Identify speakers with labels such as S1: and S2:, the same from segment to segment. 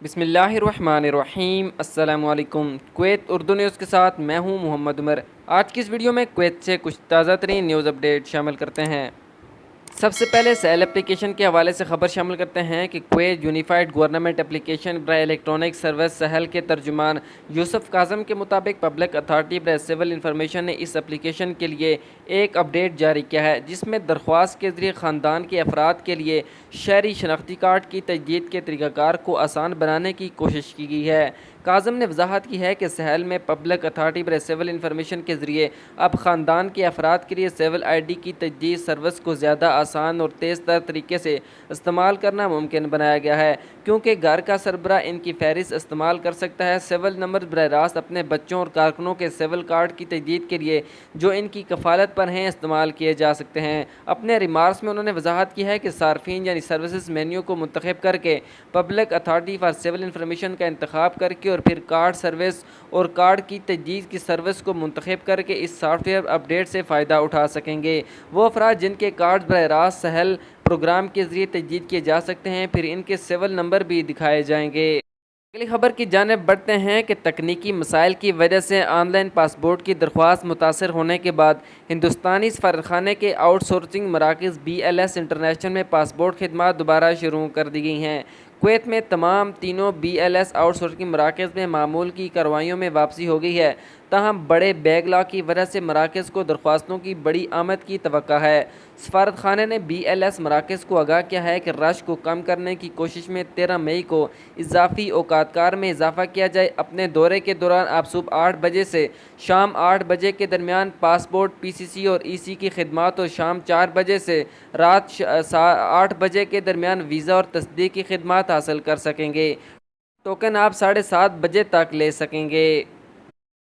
S1: بسم اللہ الرحمن الرحیم۔ السلام علیکم۔ کویت اردو نیوز کے ساتھ میں ہوں محمد عمر۔ آج کی اس ویڈیو میں کویت سے کچھ تازہ ترین نیوز اپڈیٹ شامل کرتے ہیں۔ سب سے پہلے سہل اپلیکیشن کے حوالے سے خبر شامل کرتے ہیں کہ کویت یونیفائڈ گورنمنٹ اپلیکیشن برائے الیکٹرانک سروس سہل کے ترجمان یوسف کاظم کے مطابق پبلک اتھارٹی برائے سول انفارمیشن نے اس اپلیکیشن کے لیے ایک اپڈیٹ جاری کیا ہے، جس میں درخواست کے ذریعے خاندان کے افراد کے لیے شہری شناختی کارڈ کی تجدید کے طریقہ کار کو آسان بنانے کی کوشش کی گئی ہے۔ کاظم نے وضاحت کی ہے کہ سہل میں پبلک اتھارٹی برائے سول انفارمیشن کے ذریعے اب خاندان کے افراد کے لیے سول آئی ڈی کی تجدید سروس کو زیادہ آسان اور تیز تر طریقے سے استعمال کرنا ممکن بنایا گیا ہے، کیونکہ گھر کا سربراہ ان کی فہرست استعمال کر سکتا ہے۔ سول نمبر براہ راست اپنے بچوں اور کارکنوں کے سول کارڈ کی تجدید کے لیے جو ان کی کفالت پر ہیں استعمال کیے جا سکتے ہیں۔ اپنے ریمارکس میں انہوں نے وضاحت کی ہے کہ صارفین یعنی سروسز مینیو کو منتخب کر کے public authority for civil information کا انتخاب کر کے اور پھر کارڈ سروس اور کارڈ کی تجدید کی سروس کو منتخب کر کے اس سافٹ ویئر اپڈیٹ سے فائدہ اٹھا سکیں گے۔ وہ افراد جن کے کارڈ براہ راست سہل پروگرام کے ذریعے تجدید کیے جا سکتے ہیں، پھر ان کے سول نمبر بھی دکھائے جائیں گے۔ اگلی خبر کی جانب بڑھتے ہیں کہ تکنیکی مسائل کی وجہ سے آن لائن پاسپورٹ کی درخواست متاثر ہونے کے بعد ہندوستانی سفارتخانے کے آؤٹ سورسنگ مراکز BLS انٹرنیشنل میں پاسپورٹ خدمات دوبارہ شروع کر دی گئی ہیں۔ کویت میں تمام تینوں BLS آؤٹ سورسنگ مراکز میں معمول کی کارروائیوں میں واپسی ہو گئی ہے، تاہم بڑے بیک لاگ کی وجہ سے مراکز کو درخواستوں کی بڑی آمد کی توقع ہے۔ سفارت خانے نے BLS مراکز کو آگاہ کیا ہے کہ رش کو کم کرنے کی کوشش میں 13 مئی کو اضافی اوقات کار میں اضافہ کیا جائے۔ اپنے دورے کے دوران آپ صبح 8 بجے سے شام 8 بجے کے درمیان پاسپورٹ PCC اور EC کی خدمات اور شام 4 بجے سے رات 8 بجے کے درمیان ویزا اور تصدیق کی خدمات حاصل کر سکیں گے۔ ٹوکن آپ 7:30 بجے تک لے سکیں گے۔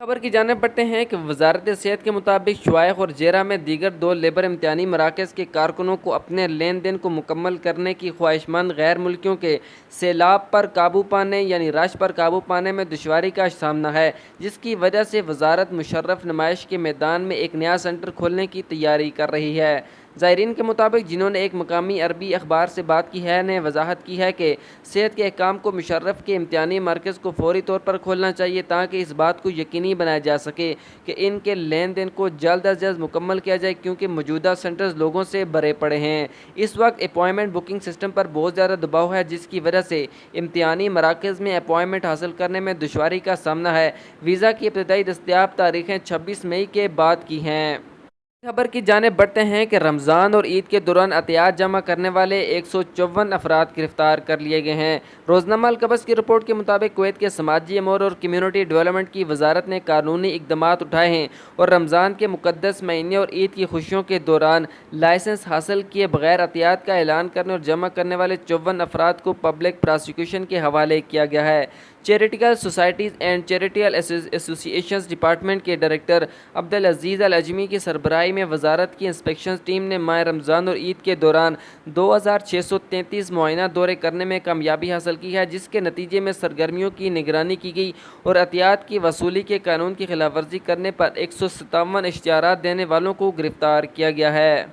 S1: خبر کی جانب بڑھتے ہیں کہ وزارت صحت کے مطابق شوائخ اور جیرہ میں دیگر 2 لیبر امتحانی مراکز کے کارکنوں کو اپنے لین دین کو مکمل کرنے کی خواہش مند غیر ملکیوں کے سیلاب پر قابو پانے یعنی رش پر قابو پانے میں دشواری کا سامنا ہے، جس کی وجہ سے وزارت مشرف نمائش کے میدان میں ایک نیا سینٹر کھولنے کی تیاری کر رہی ہے۔ زائرین کے مطابق جنہوں نے ایک مقامی عربی اخبار سے بات کی ہے نے وضاحت کی ہے کہ صحت کے حکام کو مشرف کے امتحانی مرکز کو فوری طور پر کھولنا چاہیے تاکہ اس بات کو یقینی بنایا جا سکے کہ ان کے لین دین کو جلد از جلد مکمل کیا جائے، کیونکہ موجودہ سینٹرز لوگوں سے بھرے پڑے ہیں۔ اس وقت اپائنٹمنٹ بکنگ سسٹم پر بہت زیادہ دباؤ ہے، جس کی وجہ سے امتحانی مراکز میں اپائنٹمنٹ حاصل کرنے میں دشواری کا سامنا ہے۔ ویزا کی ابتدائی دستیاب تاریخیں 26 مئی کے بعد کی ہیں۔ خبر کی جانب بڑھتے ہیں کہ رمضان اور عید کے دوران عطیات جمع کرنے والے 154 افراد گرفتار کر لیے گئے ہیں۔ روزنامہ القبس کی رپورٹ کے مطابق کویت کے سماجی امور اور کمیونٹی ڈیولپمنٹ کی وزارت نے قانونی اقدامات اٹھائے ہیں اور رمضان کے مقدس مہینے اور عید کی خوشیوں کے دوران لائسنس حاصل کیے بغیر عطیات کا اعلان کرنے اور جمع کرنے والے 54 افراد کو پبلک پراسیکیوشن کے حوالے کیا گیا ہے۔ چیریٹیکل سوسائٹیز اینڈ چیریٹیکل ایسوسی ایشنز ڈپارٹمنٹ کے ڈائریکٹر عبدالعزیز العجمی کی سربراہی میں وزارت کی انسپیکشن ٹیم نے ماہ رمضان اور عید کے دوران 2633 معائنہ دورے کرنے میں کامیابی حاصل کی ہے، جس کے نتیجے میں سرگرمیوں کی نگرانی کی گئی اور عطیات کی وصولی کے قانون کی خلاف ورزی کرنے پر 157 اشتہارات دینے والوں کو گرفتار کیا گیا ہے۔